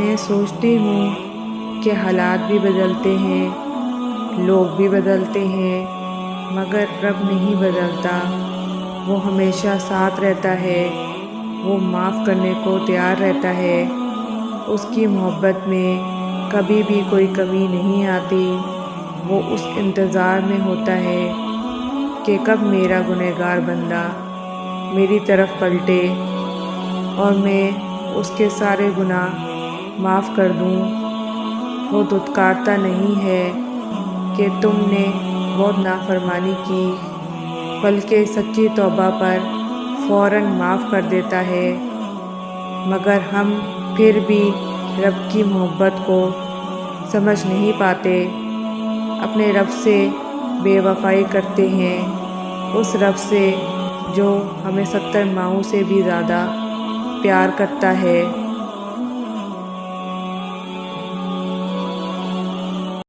میں سوچتی ہوں کہ حالات بھی بدلتے ہیں، لوگ بھی بدلتے ہیں، مگر رب نہیں بدلتا۔ وہ ہمیشہ ساتھ رہتا ہے، وہ معاف کرنے کو تیار رہتا ہے۔ اس کی محبت میں کبھی بھی کوئی کمی نہیں آتی۔ وہ اس انتظار میں ہوتا ہے کہ کب میرا گنہگار بندہ میری طرف پلٹے اور میں اس کے سارے گناہ معاف کر دوں۔ وہ دھتکارتا نہیں ہے کہ تم نے بہت نافرمانی کی، بلکہ سچی توبہ پر فوراً معاف کر دیتا ہے۔ مگر ہم پھر بھی رب کی محبت کو سمجھ نہیں پاتے، اپنے رب سے بے وفائی کرتے ہیں، اس رب سے جو ہمیں 70 ماؤں سے بھی زیادہ پیار کرتا ہے۔